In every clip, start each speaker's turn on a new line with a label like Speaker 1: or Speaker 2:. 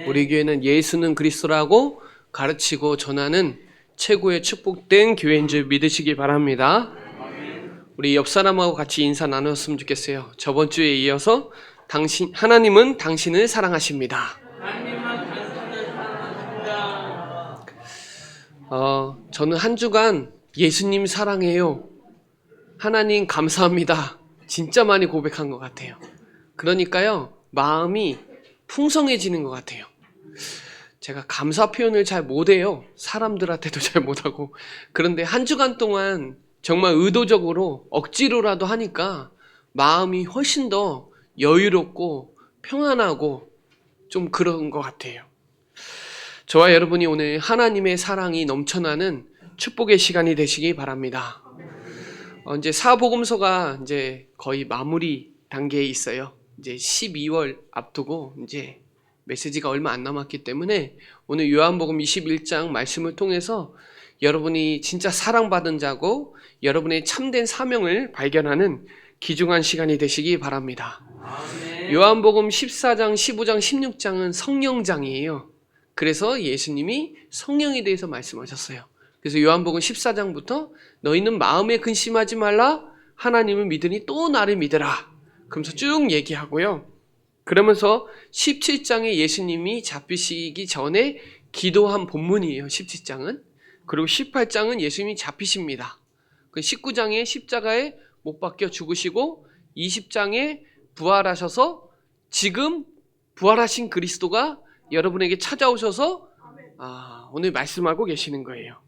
Speaker 1: 우리 교회는 예수는 그리스도라고 가르치고 전하는 최고의 축복된 교회인 줄 믿으시기 바랍니다. 우리 옆 사람하고 같이 인사 나눴으면 좋겠어요. 저번 주에 이어서 하나님은 당신을 사랑하십니다. 저는 한 주간 예수님 사랑해요, 하나님 감사합니다, 진짜 많이 고백한 것 같아요. 그러니까요, 마음이 풍성해지는 것 같아요. 제가 감사 표현을 잘 못해요. 사람들한테도 잘 못하고. 그런데 한 주간 동안 정말 의도적으로 억지로라도 하니까 마음이 훨씬 더 여유롭고 평안하고 좀 그런 것 같아요. 저와 여러분이 오늘 하나님의 사랑이 넘쳐나는 축복의 시간이 되시기 바랍니다. 이제 사복음서가 이제 거의 마무리 단계에 있어요. 이제 12월 앞두고 이제 메시지가 얼마 안 남았기 때문에 오늘 요한복음 21장 말씀을 통해서 여러분이 진짜 사랑받은 자고 여러분의 참된 사명을 발견하는 귀중한 시간이 되시기 바랍니다. 아멘. 요한복음 14장, 15장, 16장은 성령장이에요. 그래서 예수님이 성령에 대해서 말씀하셨어요. 그래서 요한복음 14장부터 너희는 마음에 근심하지 말라, 하나님을 믿으니 또 나를 믿으라, 그러면서 쭉 얘기하고요. 그러면서 17장에 예수님이 잡히시기 전에 기도한 본문이에요. 17장은. 그리고 18장은 예수님이 잡히십니다. 19장에 십자가에 못 박혀 죽으시고 20장에 부활하셔서 지금 부활하신 그리스도가 여러분에게 찾아오셔서 오늘 말씀하고 계시는 거예요.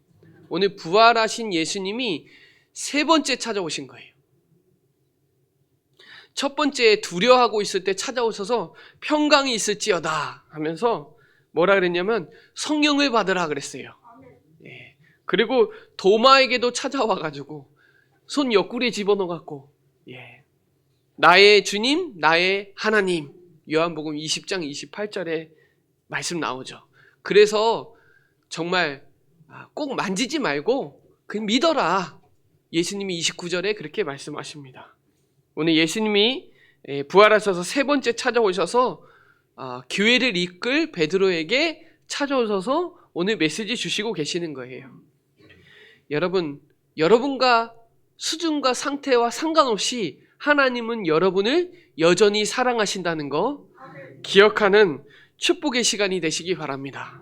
Speaker 1: 오늘 부활하신 예수님이 세 번째 찾아오신 거예요. 첫 번째 두려워하고 있을 때 찾아오셔서 평강이 있을지어다 하면서 뭐라 그랬냐면 성령을 받으라 그랬어요. 예. 그리고 도마에게도 찾아와가지고 손 옆구리에 집어넣어갖고, 예, 나의 주님, 나의 하나님, 요한복음 20장 28절에 말씀 나오죠. 그래서 정말 꼭 만지지 말고 그냥 믿어라, 예수님이 29절에 그렇게 말씀하십니다. 오늘 예수님이 부활하셔서 세 번째 찾아오셔서 교회를 이끌 베드로에게 찾아오셔서 오늘 메시지 주시고 계시는 거예요. 여러분과 수준과 상태와 상관없이 하나님은 여러분을 여전히 사랑하신다는 거 기억하는 축복의 시간이 되시기 바랍니다.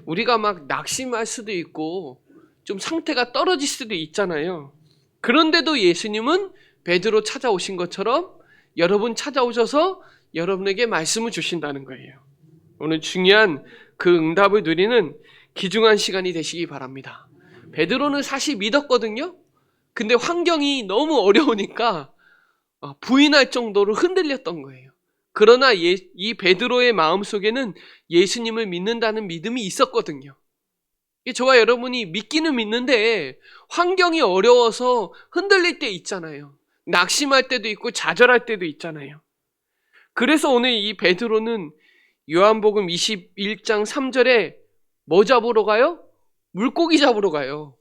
Speaker 1: 우리가 막 낙심할 수도 있고 좀 상태가 떨어질 수도 있잖아요. 그런데도 예수님은 베드로 찾아오신 것처럼 여러분 찾아오셔서 여러분에게 말씀을 주신다는 거예요. 오늘 중요한 그 응답을 누리는 귀중한 시간이 되시기 바랍니다. 베드로는 사실 믿었거든요. 근데 환경이 너무 어려우니까 부인할 정도로 흔들렸던 거예요. 그러나 이 베드로의 마음속에는 예수님을 믿는다는 믿음이 있었거든요. 저와 여러분이 믿기는 믿는데 환경이 어려워서 흔들릴 때 있잖아요. 낙심할 때도 있고 좌절할 때도 있잖아요. 그래서 오늘 이 베드로는 요한복음 21장 3절에 뭐 잡으러 가요? 물고기 잡으러 가요.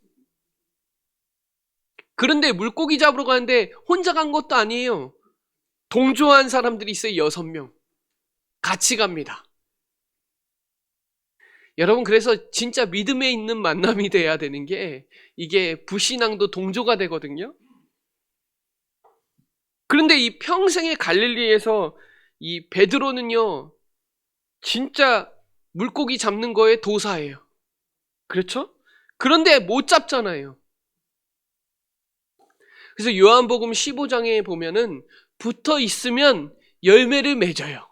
Speaker 1: 그런데 물고기 잡으러 가는데 혼자 간 것도 아니에요. 동조한 사람들이 있어요. 6명. 같이 갑니다. 여러분, 그래서 진짜 믿음에 있는 만남이 돼야 되는 게 이게 불신앙도 동조가 되거든요. 그런데 이 평생의 갈릴리에서 이 베드로는요, 진짜 물고기 잡는 거에 도사예요. 그렇죠? 그런데 못 잡잖아요. 그래서 요한복음 15장에 보면은 붙어 있으면 열매를 맺어요.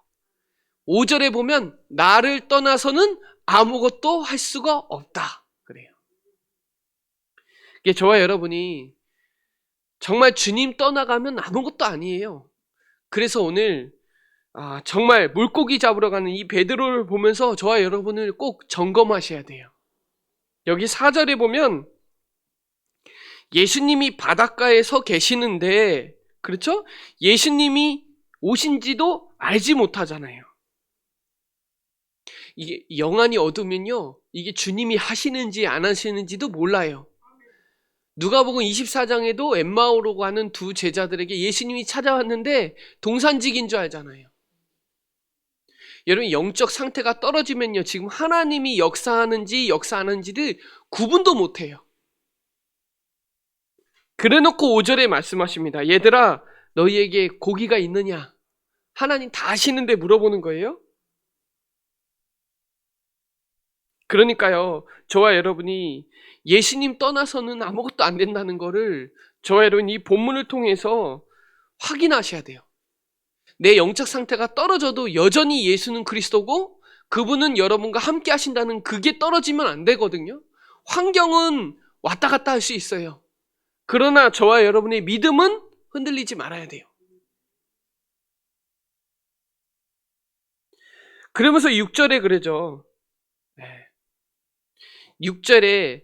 Speaker 1: 5절에 보면 나를 떠나서는 아무것도 할 수가 없다 그래요. 이게 저와 여러분이 정말 주님 떠나가면 아무것도 아니에요. 그래서 오늘 정말 물고기 잡으러 가는 이 베드로를 보면서 저와 여러분을 꼭 점검하셔야 돼요. 여기 4절에 보면 예수님이 바닷가에 서 계시는데, 그렇죠? 예수님이 오신지도 알지 못하잖아요. 이게 영안이 어두우면요, 이게 주님이 하시는지 안 하시는지도 몰라요. 누가복음 24장에도 엠마오로 가는 두 제자들에게 예수님이 찾아왔는데 동산직인 줄 알잖아요. 여러분 영적 상태가 떨어지면요, 지금 하나님이 역사하는지 역사 안 하는지를 구분도 못해요. 그래놓고 5절에 말씀하십니다. 얘들아, 너희에게 고기가 있느냐? 하나님 다 아시는데 물어보는 거예요. 그러니까요, 저와 여러분이 예수님 떠나서는 아무것도 안 된다는 거를 저와 여러분이 이 본문을 통해서 확인하셔야 돼요. 내 영적 상태가 떨어져도 여전히 예수는 그리스도고 그분은 여러분과 함께 하신다는 그게 떨어지면 안 되거든요. 환경은 왔다 갔다 할 수 있어요. 그러나 저와 여러분의 믿음은 흔들리지 말아야 돼요. 그러면서 6절에 그러죠. 6절에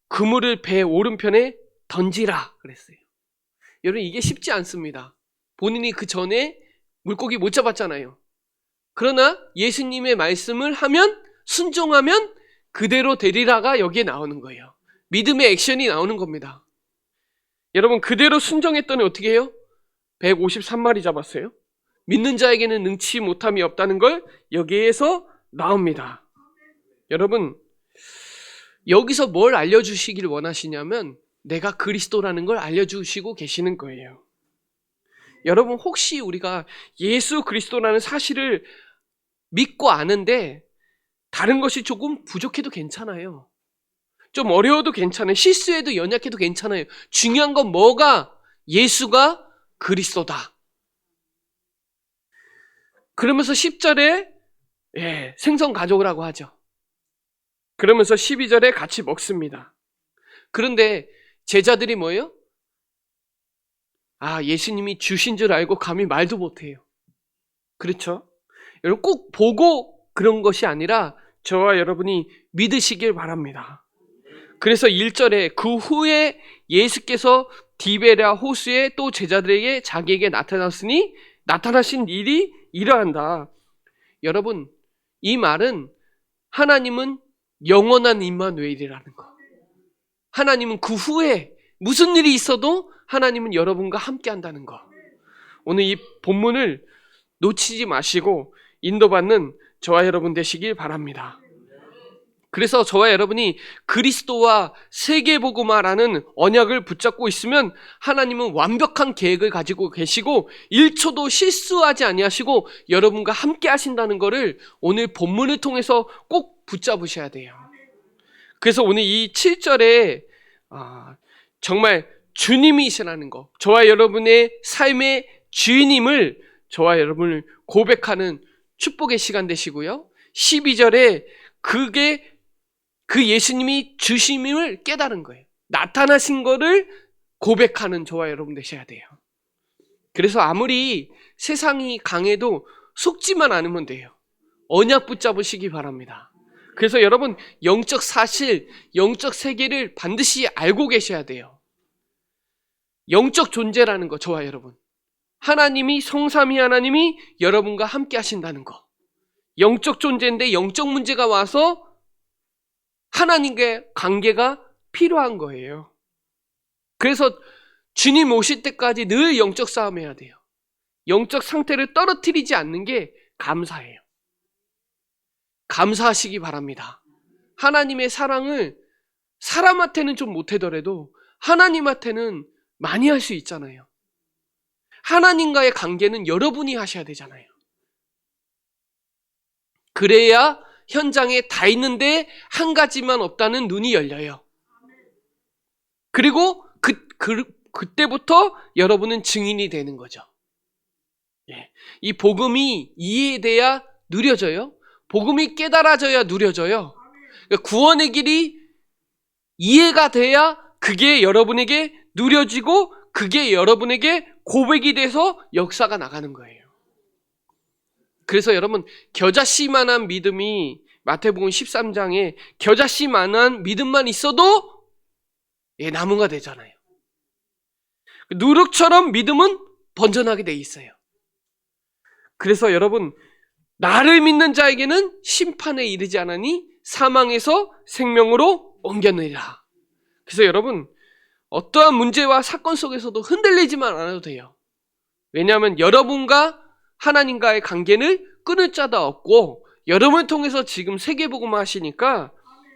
Speaker 1: 그물을 배 오른편에 던지라 그랬어요. 여러분, 이게 쉽지 않습니다. 본인이 그 전에 물고기 못 잡았잖아요. 그러나 예수님의 말씀을 하면, 순종하면 그대로 되리라가 여기에 나오는 거예요. 믿음의 액션이 나오는 겁니다. 여러분, 그대로 순종했더니 어떻게 해요? 153마리 잡았어요. 믿는 자에게는 능치 못함이 없다는 걸 여기에서 나옵니다. 여러분, 여기서 뭘 알려주시길 원하시냐면 내가 그리스도라는 걸 알려주시고 계시는 거예요. 여러분, 혹시 우리가 예수 그리스도라는 사실을 믿고 아는데 다른 것이 조금 부족해도 괜찮아요. 좀 어려워도 괜찮아요. 실수해도 연약해도 괜찮아요. 중요한 건 뭐가? 예수가 그리스도다. 그러면서 10절에 생선 가져오라고 하죠. 그러면서 12절에 같이 먹습니다. 그런데 제자들이 뭐예요? 예수님이 주신 줄 알고 감히 말도 못해요. 그렇죠? 여러분, 꼭 보고 그런 것이 아니라 저와 여러분이 믿으시길 바랍니다. 그래서 1절에 그 후에 예수께서 디베랴 호수에 또 제자들에게 자기에게 나타났으니 나타나신 일이 이러한다. 여러분, 이 말은 하나님은 영원한 임마누엘이라는 거. 하나님은 그 후에 무슨 일이 있어도 하나님은 여러분과 함께 한다는 거. 오늘 이 본문을 놓치지 마시고 인도받는 저와 여러분 되시길 바랍니다. 그래서 저와 여러분이 그리스도와 세계복음화라는 언약을 붙잡고 있으면 하나님은 완벽한 계획을 가지고 계시고 1초도 실수하지 아니하시고 여러분과 함께 하신다는 것을 오늘 본문을 통해서 꼭 붙잡으셔야 돼요. 그래서 오늘 이 7절에 정말 주님이시라는 거, 저와 여러분의 삶의 주인임을 저와 여러분을 고백하는 축복의 시간 되시고요. 12절에 그게 그 예수님이 주심임을 깨달은 거예요. 나타나신 거를 고백하는 저와 여러분 되셔야 돼요. 그래서 아무리 세상이 강해도 속지만 않으면 돼요. 언약 붙잡으시기 바랍니다. 그래서 여러분, 영적 사실, 영적 세계를 반드시 알고 계셔야 돼요. 영적 존재라는 거, 저와 여러분. 하나님이, 성삼위 하나님이 여러분과 함께 하신다는 거. 영적 존재인데 영적 문제가 와서 하나님과의 관계가 필요한 거예요. 그래서 주님 오실 때까지 늘 영적 싸움해야 돼요. 영적 상태를 떨어뜨리지 않는 게 감사해요. 감사하시기 바랍니다. 하나님의 사랑을 사람한테는 좀 못하더라도 하나님한테는 많이 할 수 있잖아요. 하나님과의 관계는 여러분이 하셔야 되잖아요. 그래야 현장에 다 있는데 한 가지만 없다는 눈이 열려요. 그리고 그때부터 여러분은 증인이 되는 거죠. 이 복음이 이해돼야 누려져요. 복음이 깨달아져야 누려져요. 그러니까 구원의 길이 이해가 돼야 그게 여러분에게 누려지고 그게 여러분에게 고백이 돼서 역사가 나가는 거예요. 그래서 여러분, 겨자씨만한 믿음이 마태복음 13장에 겨자씨만한 믿음만 있어도 나무가 되잖아요. 누룩처럼 믿음은 번전하게 돼 있어요. 그래서 여러분, 나를 믿는 자에게는 심판에 이르지 않으니 사망에서 생명으로 옮겨내리라. 그래서 여러분, 어떠한 문제와 사건 속에서도 흔들리지만 않아도 돼요. 왜냐하면 여러분과 하나님과의 관계를 끊을 자도 없고 여러분을 통해서 지금 세계복음 하시니까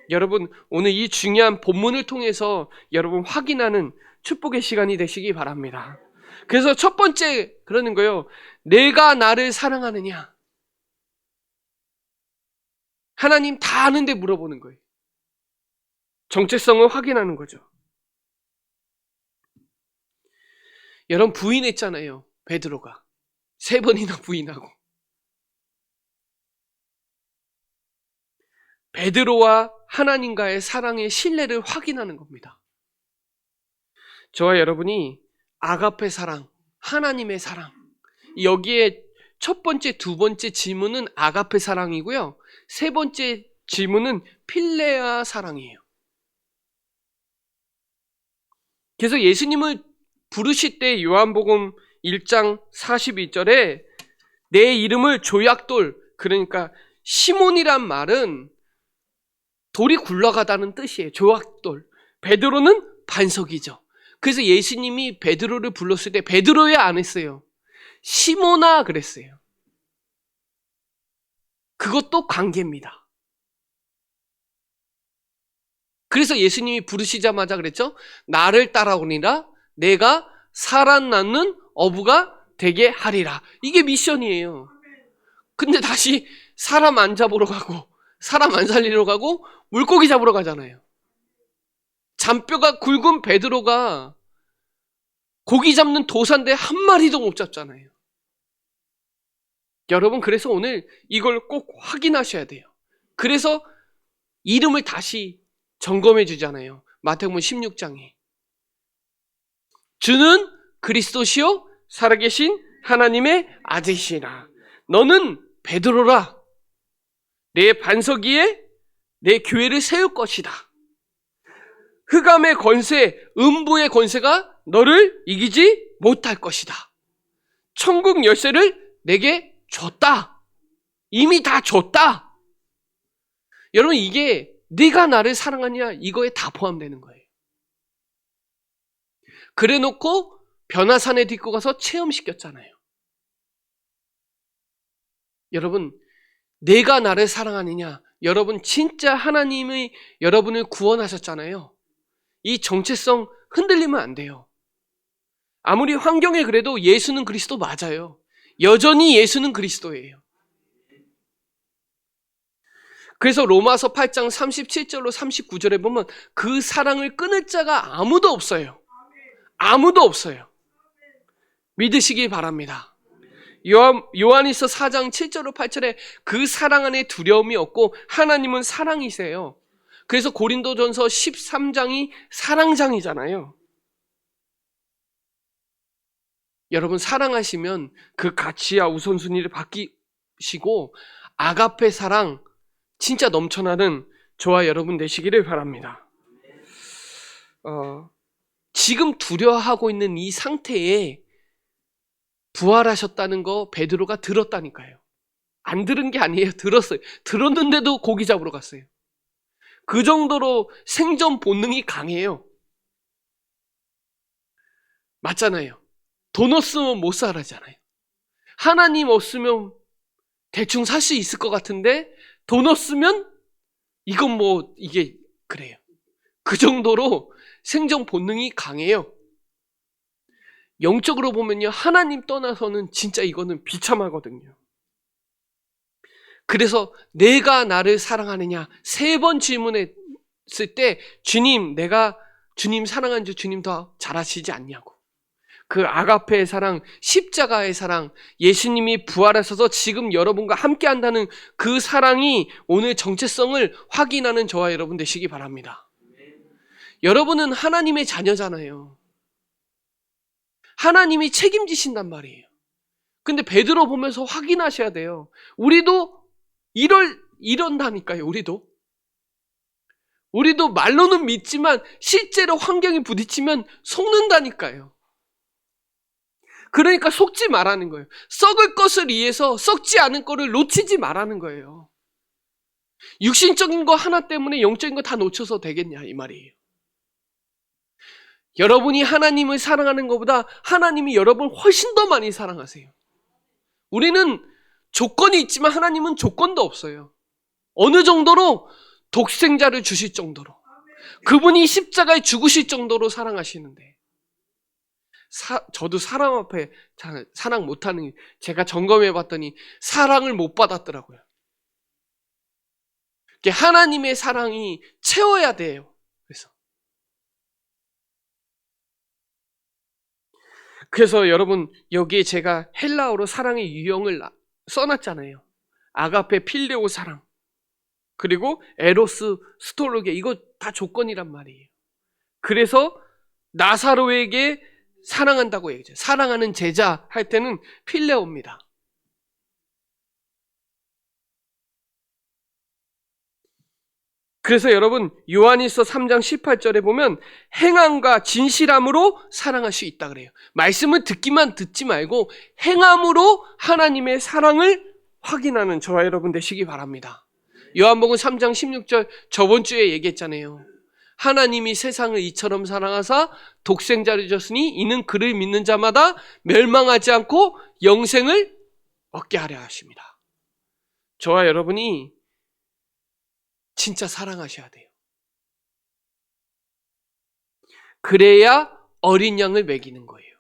Speaker 1: 여러분 오늘 이 중요한 본문을 통해서 여러분 확인하는 축복의 시간이 되시기 바랍니다. 그래서 첫 번째 그러는 거예요. 내가 나를 사랑하느냐? 하나님 다 아는데 물어보는 거예요. 정체성을 확인하는 거죠. 여러분 부인했잖아요. 베드로가 3번이나 부인하고. 베드로와 하나님과의 사랑의 신뢰를 확인하는 겁니다. 저와 여러분이 아가페 사랑, 하나님의 사랑, 여기에 첫 번째, 두 번째 질문은 아가페 사랑이고요. 세 번째 질문은 필레아 사랑이에요. 그래서 예수님을 부르실 때 요한복음 1장 42절에 내 이름을 조약돌, 그러니까 시몬이란 말은 돌이 굴러가다는 뜻이에요. 조약돌. 베드로는 반석이죠. 그래서 예수님이 베드로를 불렀을 때 베드로야 안 했어요. 시몬아 그랬어요. 그것도 관계입니다. 그래서 예수님이 부르시자마자 그랬죠. 나를 따라오니라 내가 살아남는 어부가 되게 하리라. 이게 미션이에요. 근데 다시 사람 안 잡으러 가고 사람 안 살리러 가고 물고기 잡으러 가잖아요. 잔뼈가 굵은 베드로가 고기 잡는 도사인데 한 마리도 못 잡잖아요. 여러분 그래서 오늘 이걸 꼭 확인하셔야 돼요. 그래서 이름을 다시 점검해 주잖아요. 마태복음 16장에 주는 그리스도시요 살아계신 하나님의 아들이시라. 너는 베드로라. 내 반석 위에 내 교회를 세울 것이다. 흑암의 권세, 음부의 권세가 너를 이기지 못할 것이다. 천국 열쇠를 내게 줬다. 이미 다 줬다. 여러분 이게 네가 나를 사랑하냐 이거에 다 포함되는 거예요. 그래 놓고 변화산에 데리고 가서 체험시켰잖아요. 여러분 내가 나를 사랑하느냐, 여러분 진짜 하나님이 여러분을 구원하셨잖아요. 이 정체성 흔들리면 안 돼요. 아무리 환경에 그래도 예수는 그리스도 맞아요. 여전히 예수는 그리스도예요. 그래서 로마서 8장 37절로 39절에 보면 그 사랑을 끊을 자가 아무도 없어요. 아무도 없어요. 믿으시기 바랍니다. 요한일서 4장 7절로 8절에 그 사랑 안에 두려움이 없고 하나님은 사랑이세요. 그래서 고린도전서 13장이 사랑장이잖아요. 여러분 사랑하시면 그 가치와 우선순위를 바뀌시고 아가페 사랑 진짜 넘쳐나는 저와 여러분 되시기를 바랍니다. 지금 두려워하고 있는 이 상태에 부활하셨다는 거 베드로가 들었다니까요. 안 들은 게 아니에요. 들었어요. 들었는데도 고기 잡으러 갔어요. 그 정도로 생존 본능이 강해요. 맞잖아요. 돈 없으면 못 살아잖아요. 하나님 없으면 대충 살 수 있을 것 같은데 돈 없으면 이건 뭐 이게 그래요. 그 정도로 생존 본능이 강해요. 영적으로 보면요, 하나님 떠나서는 진짜 이거는 비참하거든요. 그래서 내가 나를 사랑하느냐 3번 질문했을 때 주님 내가 주님 사랑하는 줄 주님 더 잘 아시지 않냐고. 그 아가페의 사랑, 십자가의 사랑, 예수님이 부활하셔서 지금 여러분과 함께 한다는 그 사랑이 오늘 정체성을 확인하는 저와 여러분 되시기 바랍니다. 여러분은 하나님의 자녀잖아요. 하나님이 책임지신단 말이에요. 근데 베드로 보면서 확인하셔야 돼요. 우리도 이런다니까요. 우리도 말로는 믿지만 실제로 환경에 부딪히면 속는다니까요. 그러니까 속지 말라는 거예요. 썩을 것을 위해서 썩지 않은 거를 놓치지 말라는 거예요. 육신적인 거 하나 때문에 영적인 거 다 놓쳐서 되겠냐 이 말이에요. 여러분이 하나님을 사랑하는 것보다 하나님이 여러분을 훨씬 더 많이 사랑하세요. 우리는 조건이 있지만 하나님은 조건도 없어요. 어느 정도로? 독생자를 주실 정도로. 그분이 십자가에 죽으실 정도로 사랑하시는데, 저도 사람 앞에 사랑 못하는, 제가 점검해 봤더니 사랑을 못 받았더라고요. 하나님의 사랑이 채워야 돼요. 그래서 여러분, 여기에 제가 헬라어로 사랑의 유형을 써놨잖아요. 아가페, 필레오 사랑, 그리고 에로스, 스톨로게, 이거 다 조건이란 말이에요. 그래서 나사로에게 사랑한다고 얘기죠. 사랑하는 제자 할 때는 필레오입니다. 그래서 여러분, 요한일서 3장 18절에 보면 행함과 진실함으로 사랑할 수 있다 그래요. 말씀을 듣기만 듣지 말고 행함으로 하나님의 사랑을 확인하는 저와 여러분 되시기 바랍니다. 요한복음 3장 16절 저번 주에 얘기했잖아요. 하나님이 세상을 이처럼 사랑하사 독생자를 주셨으니 이는 그를 믿는 자마다 멸망하지 않고 영생을 얻게 하려 하십니다. 저와 여러분이 진짜 사랑하셔야 돼요. 그래야 어린 양을 먹이는 거예요.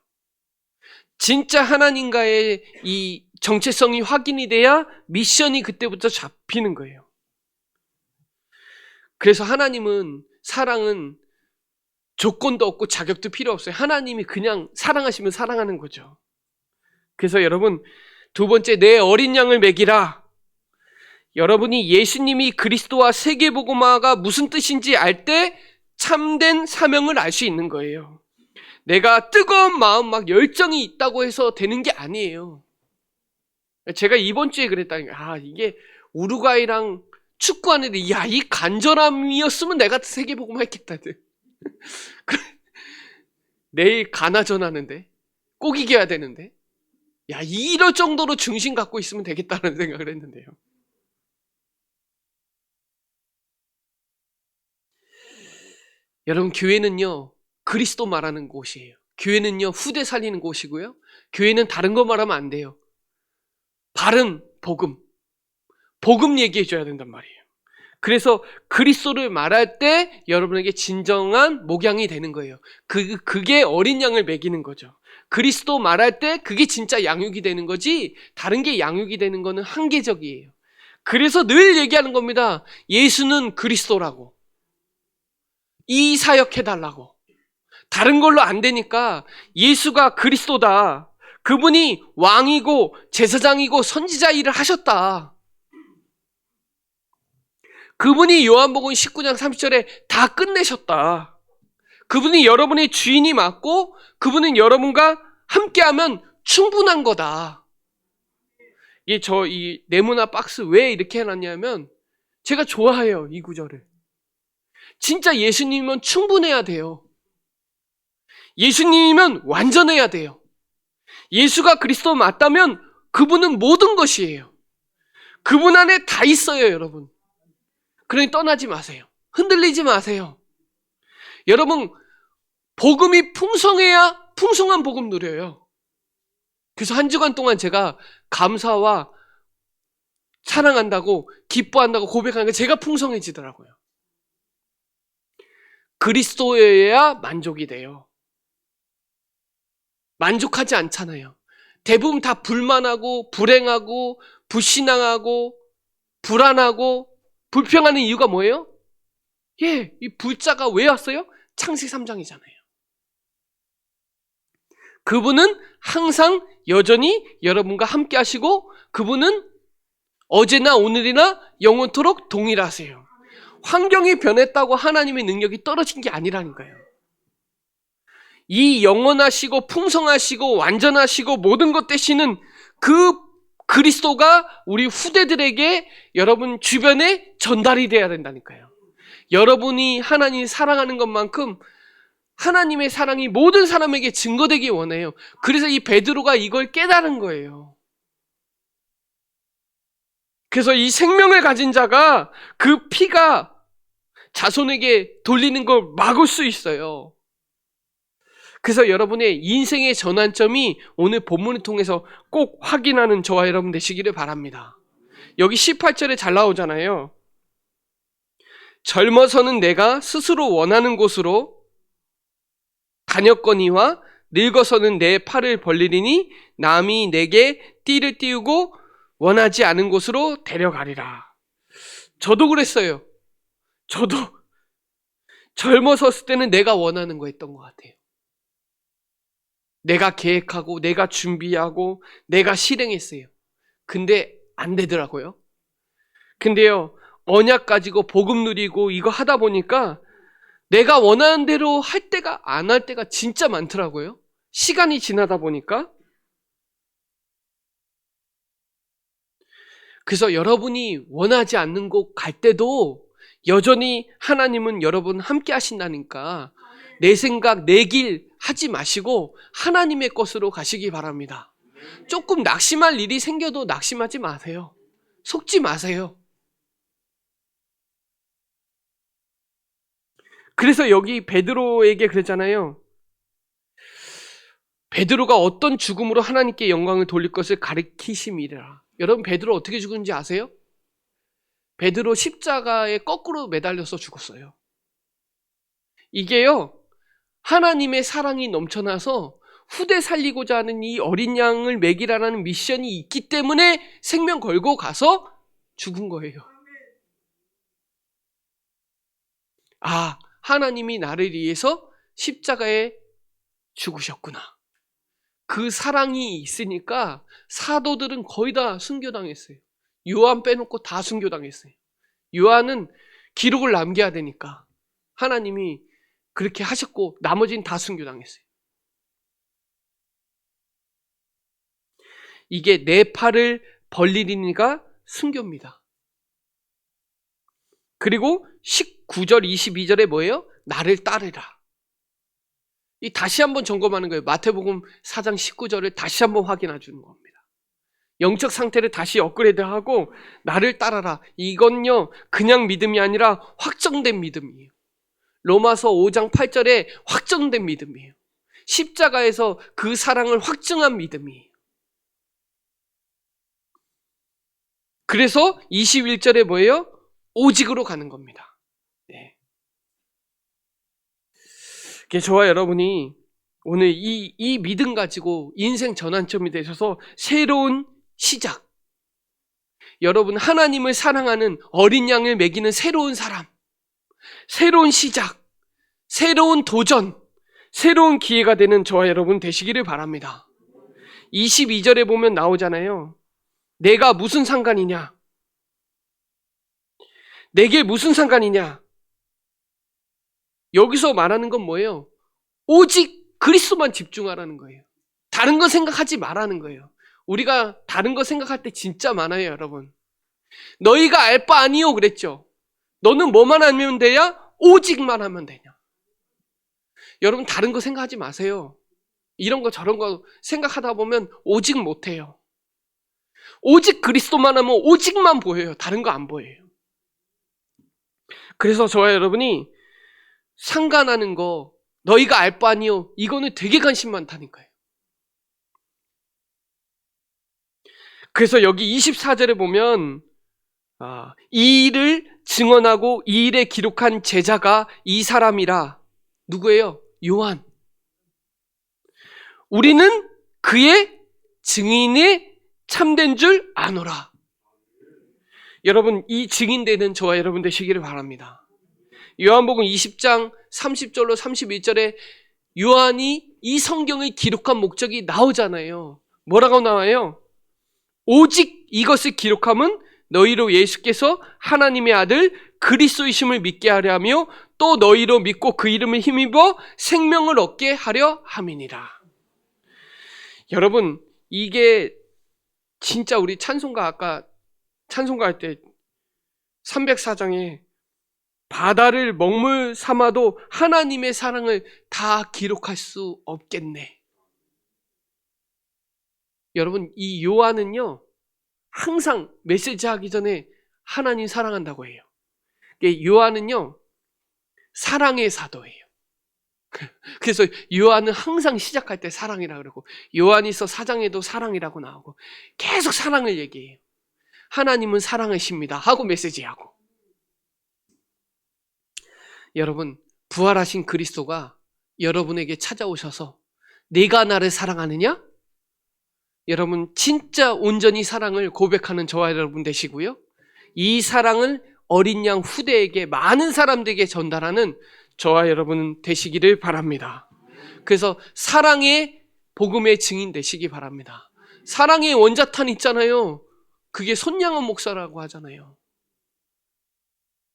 Speaker 1: 진짜 하나님과의 이 정체성이 확인이 돼야 미션이 그때부터 잡히는 거예요. 그래서 하나님은, 사랑은 조건도 없고 자격도 필요 없어요. 하나님이 그냥 사랑하시면 사랑하는 거죠. 그래서 여러분, 두 번째, 내 어린 양을 먹이라. 여러분이 예수님이 그리스도와 세계복음화가 무슨 뜻인지 알 때 참된 사명을 알 수 있는 거예요. 내가 뜨거운 마음, 막 열정이 있다고 해서 되는 게 아니에요. 제가 이번 주에 그랬다니까. 이게 우루과이랑 축구하는데, 이 간절함이었으면 내가 세계복음화 했겠다. 내일 가나전 하는데, 꼭 이겨야 되는데, 이럴 정도로 중심 갖고 있으면 되겠다는 생각을 했는데요. 여러분, 교회는요, 그리스도 말하는 곳이에요. 교회는요, 후대 살리는 곳이고요. 교회는 다른 거 말하면 안 돼요. 바른 복음 얘기해줘야 된단 말이에요. 그래서 그리스도를 말할 때 여러분에게 진정한 목양이 되는 거예요. 그게 어린 양을 먹이는 거죠. 그리스도 말할 때 그게 진짜 양육이 되는 거지, 다른 게 양육이 되는 거는 한계적이에요. 그래서 늘 얘기하는 겁니다. 예수는 그리스도라고. 이 사역해달라고. 다른 걸로 안 되니까 예수가 그리스도다. 그분이 왕이고 제사장이고 선지자 일을 하셨다. 그분이 요한복음 19장 30절에 다 끝내셨다. 그분이 여러분의 주인이 맞고 그분은 여러분과 함께하면 충분한 거다. 이 네모나 박스 왜 이렇게 해놨냐면 제가 좋아해요, 이 구절을. 진짜 예수님은 충분해야 돼요. 예수님은 완전해야 돼요. 예수가 그리스도 맞다면 그분은 모든 것이에요. 그분 안에 다 있어요, 여러분. 그러니 떠나지 마세요. 흔들리지 마세요. 여러분, 복음이 풍성해야 풍성한 복음 누려요. 그래서 한 주간 동안 제가 감사와 사랑한다고, 기뻐한다고 고백하는 게 제가 풍성해지더라고요. 그리스도여야 만족이 돼요. 만족하지 않잖아요. 대부분 다 불만하고 불행하고 불신앙하고 불안하고 불평하는 이유가 뭐예요? 이 불자가 왜 왔어요? 창세기 3장이잖아요. 그분은 항상 여전히 여러분과 함께 하시고 그분은 어제나 오늘이나 영원토록 동일하세요. 환경이 변했다고 하나님의 능력이 떨어진 게 아니라니까요. 이 영원하시고 풍성하시고 완전하시고 모든 것 되시는 그 그리스도가 우리 후대들에게 여러분 주변에 전달이 돼야 된다니까요. 여러분이 하나님 사랑하는 것만큼 하나님의 사랑이 모든 사람에게 증거되기 원해요. 그래서 이 베드로가 이걸 깨달은 거예요. 그래서 이 생명을 가진 자가 그 피가 자손에게 돌리는 걸 막을 수 있어요. 그래서 여러분의 인생의 전환점이 오늘 본문을 통해서 꼭 확인하는 저와 여러분 되시기를 바랍니다. 여기 18절에 잘 나오잖아요. 젊어서는 내가 스스로 원하는 곳으로 다녔거니와 늙어서는 내 팔을 벌리리니 남이 내게 띠를 띄우고 원하지 않은 곳으로 데려가리라. 저도 그랬어요. 저도 젊어섰을 때는 내가 원하는 거 했던 것 같아요. 내가 계획하고 내가 준비하고 내가 실행했어요. 근데 안 되더라고요. 근데요, 언약 가지고 복음 누리고 이거 하다 보니까 내가 원하는 대로 할 때가 안 할 때가 진짜 많더라고요. 시간이 지나다 보니까. 그래서 여러분이 원하지 않는 곳 갈 때도 여전히 하나님은 여러분 함께 하신다니까 내 생각, 내 길 하지 마시고 하나님의 것으로 가시기 바랍니다. 조금 낙심할 일이 생겨도 낙심하지 마세요. 속지 마세요. 그래서 여기 베드로에게 그랬잖아요. 베드로가 어떤 죽음으로 하나님께 영광을 돌릴 것을 가리키심이라. 여러분 베드로 어떻게 죽은지 아세요? 베드로 십자가에 거꾸로 매달려서 죽었어요. 이게요, 하나님의 사랑이 넘쳐나서 후대 살리고자 하는 이 어린 양을 먹이라는 미션이 있기 때문에 생명 걸고 가서 죽은 거예요. 아, 하나님이 나를 위해서 십자가에 죽으셨구나. 그 사랑이 있으니까 사도들은 거의 다 순교당했어요. 요한 빼놓고 다 순교당했어요. 요한은 기록을 남겨야 되니까 하나님이 그렇게 하셨고 나머지는 다 순교당했어요. 이게 내 팔을 벌리리니가 순교입니다. 그리고 19절 22절에 뭐예요? 나를 따르라. 이 다시 한번 점검하는 거예요. 마태복음 4장 19절을 다시 한번 확인해 주는 겁니다. 영적 상태를 다시 업그레이드하고 나를 따라라. 이건요 그냥 믿음이 아니라 확정된 믿음이에요. 로마서 5장 8절에 확정된 믿음이에요. 십자가에서 그 사랑을 확증한 믿음이에요. 그래서 21절에 뭐예요? 오직으로 가는 겁니다. 네. 저와 여러분이 오늘 이 믿음 가지고 인생 전환점이 되셔서 새로운 시작. 여러분 하나님을 사랑하는 어린 양을 먹이는 새로운 사람, 새로운 시작, 새로운 도전, 새로운 기회가 되는 저와 여러분 되시기를 바랍니다. 22절에 보면 나오잖아요. 내가 무슨 상관이냐? 내게 무슨 상관이냐? 여기서 말하는 건 뭐예요? 오직 그리스도만 집중하라는 거예요. 다른 거 생각하지 말라는 거예요. 우리가 다른 거 생각할 때 진짜 많아요, 여러분. 너희가 알 바 아니요 그랬죠. 너는 뭐만 하면 되냐? 오직만 하면 되냐? 여러분 다른 거 생각하지 마세요. 이런 거 저런 거 생각하다 보면 오직 못해요. 오직 그리스도만 하면 오직만 보여요. 다른 거 안 보여요. 그래서 저와 여러분이 상관하는 거 너희가 알 바 아니요 이거는 되게 관심 많다니까요. 그래서 여기 24절에 보면 이 일을 증언하고 이 일에 기록한 제자가 이 사람이라. 누구예요? 요한. 우리는 그의 증인이 참된 줄 아노라. 여러분 이 증인되는 저와 여러분 되시기를 바랍니다. 요한복음 20장 30절로 31절에 요한이 이 성경을 기록한 목적이 나오잖아요. 뭐라고 나와요? 오직 이것을 기록함은 너희로 예수께서 하나님의 아들 그리스도이심을 믿게 하려 하며 또 너희로 믿고 그 이름을 힘입어 생명을 얻게 하려 함이니라. 여러분 이게 진짜 우리 찬송가 아까 찬송가 할 때 304장에 바다를 먹물 삼아도 하나님의 사랑을 다 기록할 수 없겠네. 여러분 이 요한은요 항상 메시지 하기 전에 하나님 사랑한다고 해요. 요한은요 사랑의 사도예요. 그래서 요한은 항상 시작할 때 사랑이라 그러고, 요한일서 4장에도 사랑이라고 나오고, 계속 사랑을 얘기해요. 하나님은 사랑이십니다 하고 메시지하고. 여러분, 부활하신 그리스도가 여러분에게 찾아오셔서 내가 나를 사랑하느냐? 여러분, 진짜 온전히 사랑을 고백하는 저와 여러분 되시고요, 이 사랑을 어린 양 후대에게, 많은 사람들에게 전달하는 저와 여러분 되시기를 바랍니다. 그래서 사랑의 복음의 증인 되시기 바랍니다. 사랑의 원자탄 있잖아요. 그게 손양원 목사라고 하잖아요.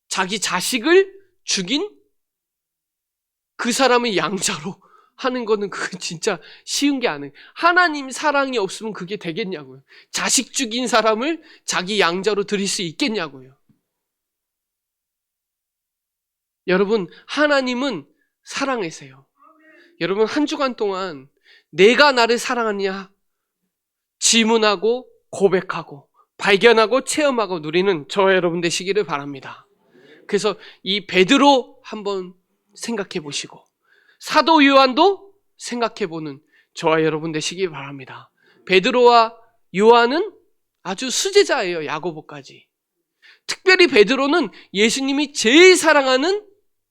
Speaker 1: 자기 자식을 죽인 그 사람을 양자로 하는 거는 그거 진짜 쉬운 게 아니에요. 하나님 사랑이 없으면 그게 되겠냐고요. 자식 죽인 사람을 자기 양자로 드릴 수 있겠냐고요. 여러분, 하나님은 사랑이세요. 여러분, 한 주간 동안 내가 나를 사랑하느냐 질문하고 고백하고 발견하고 체험하고 누리는 저와 여러분 되시기를 바랍니다. 그래서 이 베드로 한번 생각해 보시고, 사도 요한도 생각해 보는 저와 여러분 되시기 바랍니다. 베드로와 요한은 아주 수제자예요. 야고보까지. 특별히 베드로는 예수님이 제일 사랑하는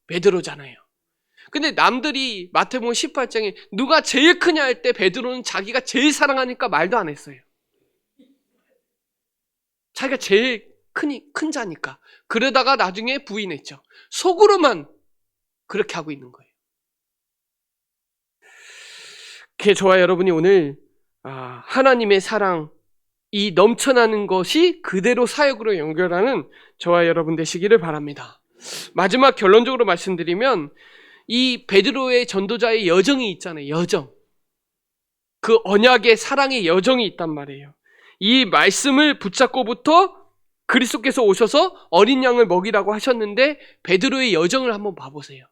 Speaker 1: 베드로잖아요. 근데 남들이 마태복음 18장에 누가 제일 크냐 할 때 베드로는 자기가 제일 사랑하니까 말도 안 했어요. 자기가 제일 큰 자니까. 그러다가 나중에 부인했죠. 속으로만 그렇게 하고 있는 거예요. 그게 저와 여러분이 오늘 하나님의 사랑, 이 넘쳐나는 것이 그대로 사역으로 연결하는 저와 여러분 되시기를 바랍니다. 마지막 결론적으로 말씀드리면, 이 베드로의 전도자의 여정이 있잖아요. 여정. 그 언약의 사랑의 여정이 있단 말이에요. 이 말씀을 붙잡고부터 그리스도께서 오셔서 어린 양을 먹이라고 하셨는데, 베드로의 여정을 한번 봐보세요.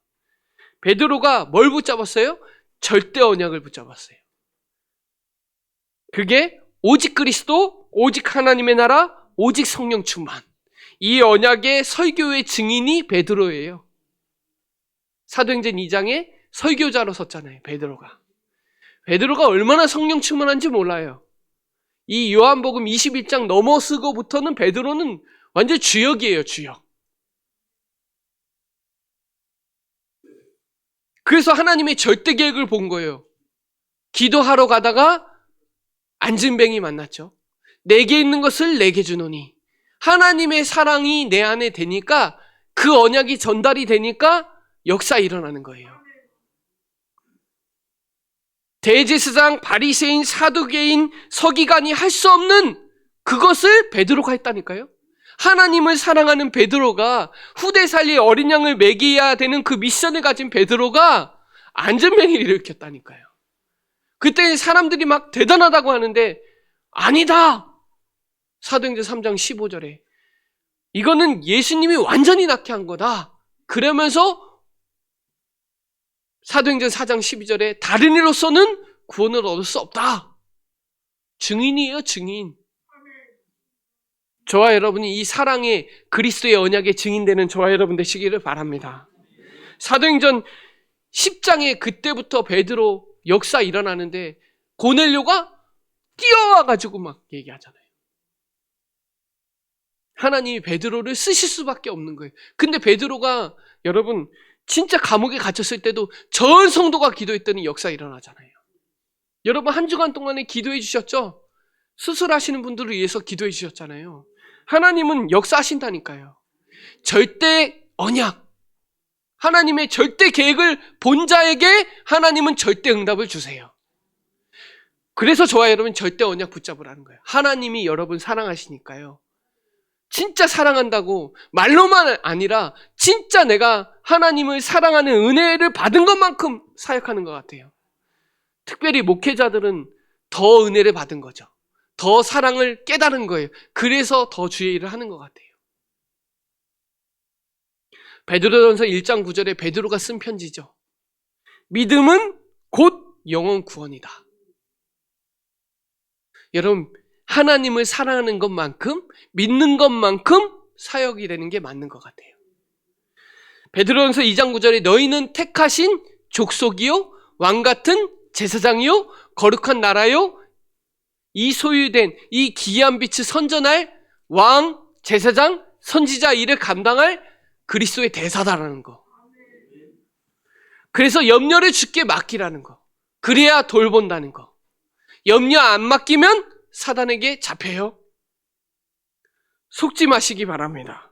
Speaker 1: 베드로가 뭘 붙잡았어요? 절대 언약을 붙잡았어요. 그게 오직 그리스도, 오직 하나님의 나라, 오직 성령 충만. 이 언약의 설교의 증인이 베드로예요. 사도행전 2장에 설교자로 섰잖아요. 베드로가. 베드로가 얼마나 성령 충만한지 몰라요. 이 요한복음 21장 넘어서고부터는 베드로는 완전 주역이에요. 주역. 그래서 하나님의 절대 계획을 본 거예요. 기도하러 가다가 안진뱅이 만났죠. 내게 있는 것을 내게 주노니. 하나님의 사랑이 내 안에 되니까, 그 언약이 전달이 되니까 역사 일어나는 거예요. 대제사장, 바리새인, 사두개인, 서기관이 할 수 없는 그것을 베드로가 했다니까요. 하나님을 사랑하는 베드로가, 후대 살릴 어린 양을 먹여야 되는 그 미션을 가진 베드로가 안전뱅이를 일으켰다니까요. 그때 사람들이 막 대단하다고 하는데, 아니다! 사도행전 3장 15절에 이거는 예수님이 완전히 낫게 한 거다. 그러면서 사도행전 4장 12절에 다른 이로서는 구원을 얻을 수 없다. 증인이에요, 증인. 저와 여러분이 이 사랑의 그리스도의 언약의 증인되는 저와 여러분 되시기를 바랍니다. 사도행전 10장에 그때부터 베드로 역사 일어나는데, 고넬료가 뛰어와가지고 막 얘기하잖아요. 하나님이 베드로를 쓰실 수밖에 없는 거예요. 근데 베드로가, 여러분, 진짜 감옥에 갇혔을 때도 전 성도가 기도했더니 역사 일어나잖아요. 여러분, 한 주간 동안에 기도해 주셨죠? 수술하시는 분들을 위해서 기도해 주셨잖아요. 하나님은 역사하신다니까요. 절대 언약, 하나님의 절대 계획을 본 자에게 하나님은 절대 응답을 주세요. 그래서 저와 여러분 절대 언약 붙잡으라는 거예요. 하나님이 여러분 사랑하시니까요. 진짜 사랑한다고 말로만 아니라 진짜 내가 하나님을 사랑하는 은혜를 받은 것만큼 사역하는 것 같아요. 특별히 목회자들은 더 은혜를 받은 거죠. 더 사랑을 깨달은 거예요. 그래서 더 주의 일을 하는 것 같아요. 베드로전서 1장 9절에 베드로가 쓴 편지죠. 믿음은 곧 영혼 구원이다. 여러분, 하나님을 사랑하는 것만큼, 믿는 것만큼 사역이 되는 게 맞는 것 같아요. 베드로전서 2장 9절에 너희는 택하신 족속이요, 왕 같은 제사장이요, 거룩한 나라요, 이 소유된 이 기이한 빛을 선전할 왕, 제사장, 선지자 일을 감당할 그리스도의 대사다라는 거. 그래서 염려를 주께 맡기라는 거. 그래야 돌본다는 거. 염려 안 맡기면 사단에게 잡혀요. 속지 마시기 바랍니다.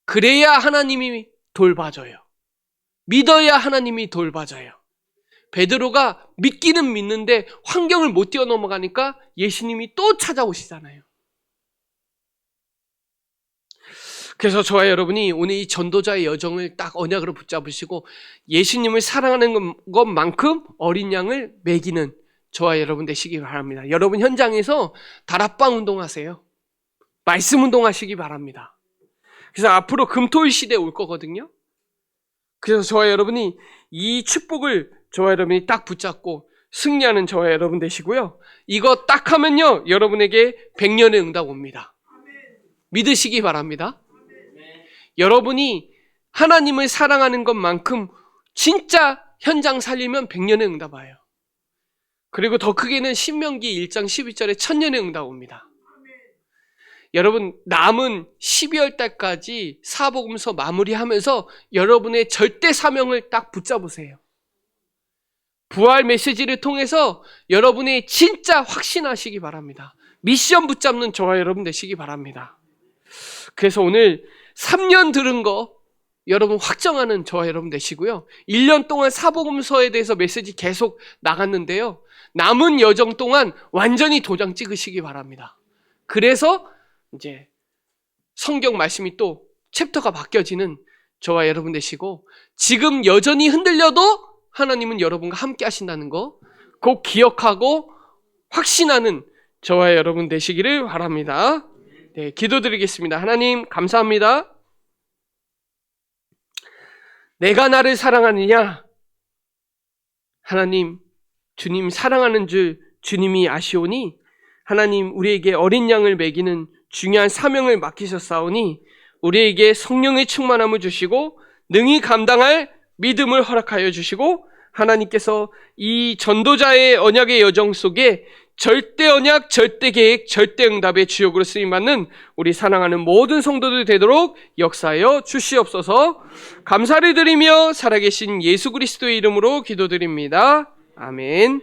Speaker 1: 그래야 하나님이 돌봐줘요. 믿어야 하나님이 돌봐줘요. 베드로가 믿기는 믿는데 환경을 못 뛰어넘어가니까 예수님이 또 찾아오시잖아요. 그래서 저와 여러분이 오늘 이 전도자의 여정을 딱 언약으로 붙잡으시고 예수님을 사랑하는 것만큼 어린 양을 먹이는 저와 여러분 되시기 바랍니다. 여러분 현장에서 다락방 운동하세요. 말씀 운동하시기 바랍니다. 그래서 앞으로 금토일 시대에 올 거거든요. 그래서 저와 여러분이 이 축복을 저와 여러분이 딱 붙잡고 승리하는 저와 여러분 되시고요. 이거 딱 하면요, 여러분에게 100년의 응답 옵니다. 믿으시기 바랍니다. 여러분이 하나님을 사랑하는 것만큼 진짜 현장 살리면 100년의 응답 와요. 그리고 더 크게는 신명기 1장 12절에 1000년의 응답 옵니다. 여러분, 남은 12월 달까지 사복음서 마무리하면서 여러분의 절대 사명을 딱 붙잡으세요. 부활 메시지를 통해서 여러분이 진짜 확신하시기 바랍니다. 미션 붙잡는 저와 여러분 되시기 바랍니다. 그래서 오늘 3년 들은 거 여러분 확정하는 저와 여러분 되시고요. 1년 동안 사복음서에 대해서 메시지 계속 나갔는데요. 남은 여정 동안 완전히 도장 찍으시기 바랍니다. 그래서 이제 성경 말씀이 또 챕터가 바뀌어지는 저와 여러분 되시고, 지금 여전히 흔들려도 하나님은 여러분과 함께 하신다는 거 꼭 기억하고 확신하는 저와 여러분 되시기를 바랍니다. 네, 기도드리겠습니다. 하나님 감사합니다. 내가 나를 사랑하느냐? 하나님, 주님 사랑하는 줄 주님이 아시오니 하나님, 우리에게 어린 양을 먹이는 중요한 사명을 맡기셨사오니 우리에게 성령의 충만함을 주시고 능히 감당할 믿음을 허락하여 주시고, 하나님께서 이 전도자의 언약의 여정 속에 절대 언약, 절대 계획, 절대 응답의 주역으로 쓰임받는 우리 사랑하는 모든 성도들 되도록 역사하여 주시옵소서. 감사를 드리며 살아계신 예수 그리스도의 이름으로 기도드립니다. 아멘.